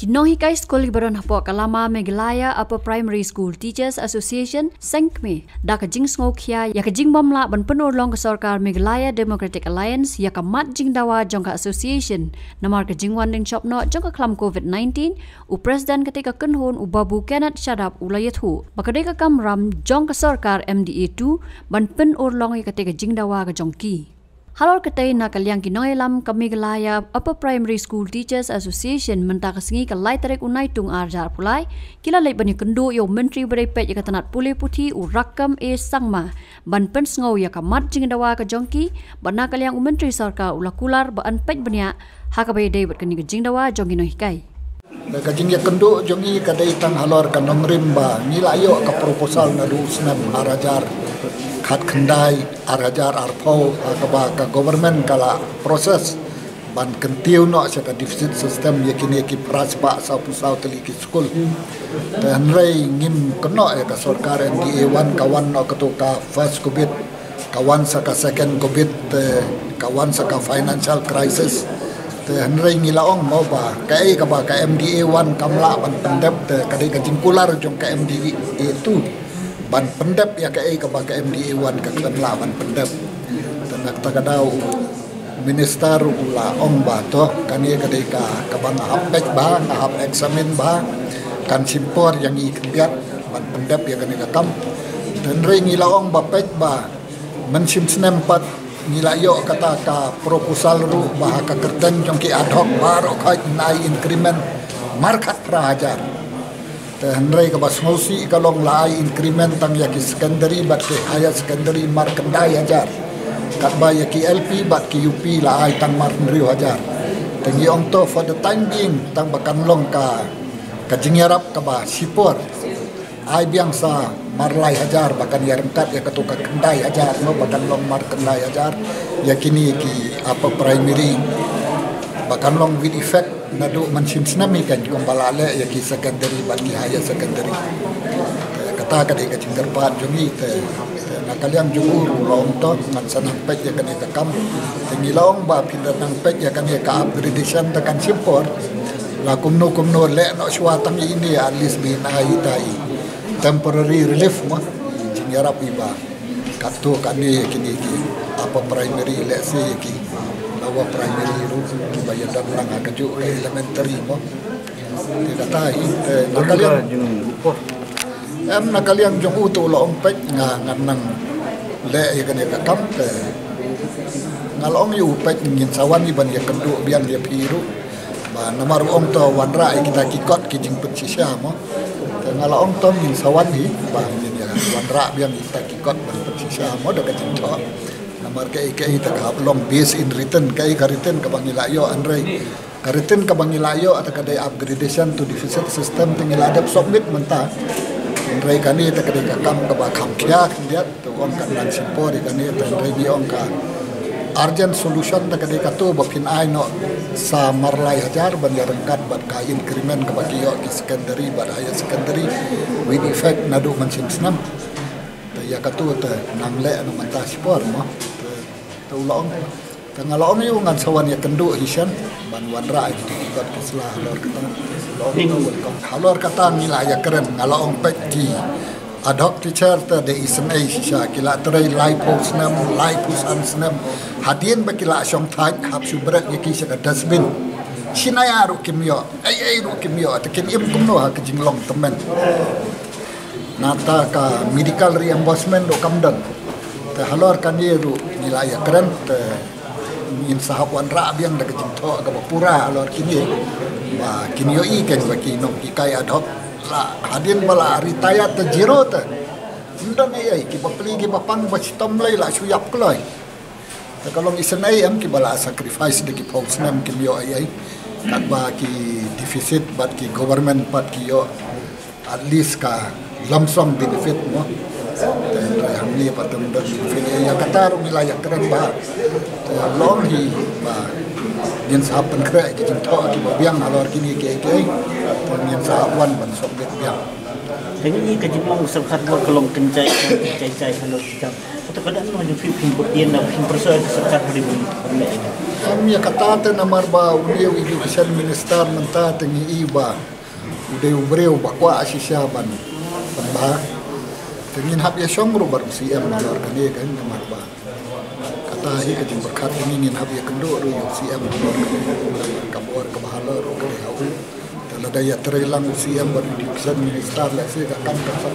Kinohikai School Ibaron Hapo Kalama Megalaya Upper Primary School Teachers Association Sengkme da kajing ngokhia ya kajing bomla ban penur long ke sarkar Megalaya Democratic Alliance ya kamat jing dawa jongka association namar kajing wanding chopno jongka klam COVID-19 u president ketika kenhon u babu Kenneth Shadap ulayathu bakadeka kamram jongka sarkar MDA2 ban penur long ya ketika jing dawa ke jongki. Halor ketai na kalyang kinoilam kami Megalaya Upper Primary School Teachers Association mentakesingi kalai tarik unai tung arjar pulai kila lai bani kendo yo menteri berepet ya katanat pulih putih u rakam sangma ban pensngau ya kamat jing dawa ke jongki ban na kalyang menteri sarkar ulakular ban pet bania hakabai David kini jing dawa jongki nohikai. Kajing ya kendo jongi kadai tang halor kanong rimba nilayo ka proposal na du snam arajar khat khandai arajar arpau ka government kala proses ban kentiu no sa deficit system yakini ki praspa sa pusau teli ki school dan rei ngim keno ya ka sarkar MDA1 kawan no ketuka first covid kawan sa ka second covid kawan sa ka financial crisis dan rei ngilaong mo ba kai ka ba ka MDA1 kamla ban pendep kadai ka jingkular jong ka MDA2 ban pendep ya ka MDA1 ka kamla ban pendep dan takadau minister ula ong ba to kani kadai ka bang apek ba ngahap eksamen ba kan simpor yang ikiat ban pendep ya kani ka kam dan rei ngilaong ba pek ba mensim senempat nilayo kata ka proposal ru bah ka kerten jong ki ad hoc baro ka nai increment markat prahajar dan rei ka basmosi kalong lai increment tang ya ki secondary bat ke higher secondary markandai hajar kat ba ya ki LP bat ki UP lai tang mar riu hajar tengi ong to for the time being tang bakan long ka jingyarap ka ba sipor ai biang sa marlai hajar bahkan ya rengkat ya ketuka kendai hajar no bahkan long mar kendai hajar ya kini ki apa primary bahkan long with effect nadu mansim snami kan kombalale ya ki secondary bagi higher secondary kata ka dei ka cinterpat jungi te na kalian jumur long to ngan sanang pet ya kan ka kam tengilong ba pindah nang pet ya kan ya ka upgradation tekan simpor la kumno le no swatang ini at least binai tai temporary relief mo jingarap iba kato kani kini apa primary let's say ki bawa primary ru bayar dan lang agaju elementary mo tidak tahu nakalian jong uto lo ompek nganang le ya kan ya kam ngalong yu pek ngin sawan iban ya kendu biang dia piru ba namar om to wanra kita kikot kijing pensisya mo ngalaong tom min sawan hi ba min ya wanra biang kita kikot ban persisya mo da kacito namar kai ta long base in written kai kariten ka bangilayo andrei kariten ka bangilayo at kadai upgradation to deficit system tingiladap submit menta andrei kani ta kadai ka kam ka ba kham kya dia to on kan nan sipori kani ta andrei bi on ka urgent solution ta kadai ka to ba pin ai no sa marlai hajar ban ya rengkat bat ka increment ka bakiyo ki secondary bat higher secondary with effect nadu mansin snam ta ya ka to ta nangle no manta spor mo ta ulong ta ngalong yu ngan sawan ya kendu hisan ban wanra itu bat kislah lor kata halor kata nila ya keren ngalong pekti ad hoc teacher ta de ismai shisha kila trai lai post nam lai pusan snam hadien bakila syong thai khap subrat yaki saka dustbin sinaya ru kimyo ai ru kimyo atakin im kumno ha kijinglong temen nata ka medical reimbursement do kamdan ta halor kan ru nilai keren ta in sahawan ra biang da kijingto ka pura halor kini ba kinyo i kan baki no ikai ad hoc la hadin bala ritaya ta zero ta ndan ai ki bapli ki bapang ba sitom lai la suyap kloi ta kalong isanai am ki bala sacrifice de ki posnam ki yo ai kat ba ki deficit bat ki government pat ki yo at least ka lump sum benefit mo ta hamli patam da benefit ya katar wilayah keren ba long hi ba din sahapan kre ki jento ki biang alor kini ke yang sahawan ban sok biang Dengan ini kaji mau serkat buat kelong kencai kalau kita. Atau kadang no yung film putian na film persoal serkat hari ini. Kami kata namar ba uliu education minister menta tengi iba. Udah ubreu bakwa asisyaban. Ba tengin hab ya syongro bar CM lor kane kan namar ba. Kata hi kaji berkat ingin hab ya kendo ru CM lor kabor kebahala ru kane hau. Daya terelang CM bar education minister lah saya akan kasar